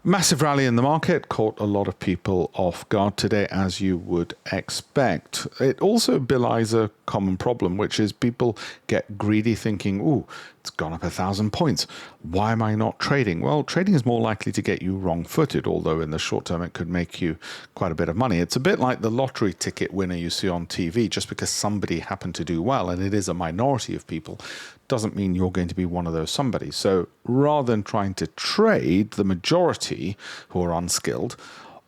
Massive rally in the market caught a lot of people off guard today, as you would expect. It also belies a common problem, which is people get greedy thinking, ooh, it's gone up 1,000 points. Why am I not trading? Well, trading is more likely to get you wrong-footed, although in the short term it could make you quite a bit of money. It's a bit like the lottery ticket winner you see on TV. Just because somebody happened to do well, and it is a minority of people, doesn't mean you're going to be one of those somebody. So rather than trying to trade, the majority who are unskilled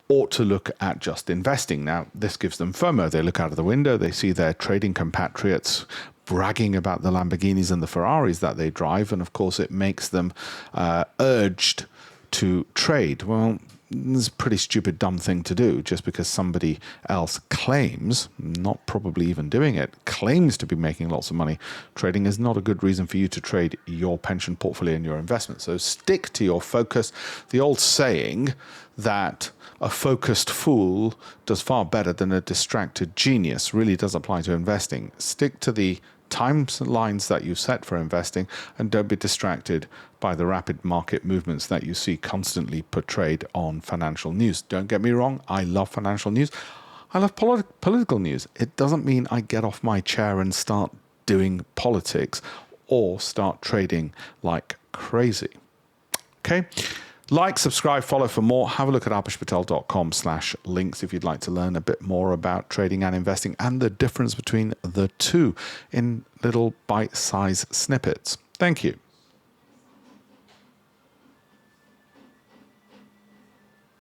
ought to look at just investing. Now, this gives them FOMO. They look out of the window, they see their trading compatriots bragging about the Lamborghinis and the Ferraris that they drive, and of course it makes them urged to trade. Well, it's a pretty stupid, dumb thing to do. Just because somebody else claims, not probably even doing it, claims to be making lots of money, trading is not a good reason for you to trade your pension portfolio and your investment. So stick to your focus. The old saying that a focused fool does far better than a distracted genius really does apply to investing. Stick to the timelines that you set for investing, and don't be distracted by the rapid market movements that you see constantly portrayed on financial news. Don't get me wrong, I love financial news. I love political news. It doesn't mean I get off my chair and start doing politics or start trading like crazy. Okay? Like, subscribe, follow for more. Have a look at alpeshpatel.com/links if you'd like to learn a bit more about trading and investing and the difference between the two in little bite-sized snippets. Thank you.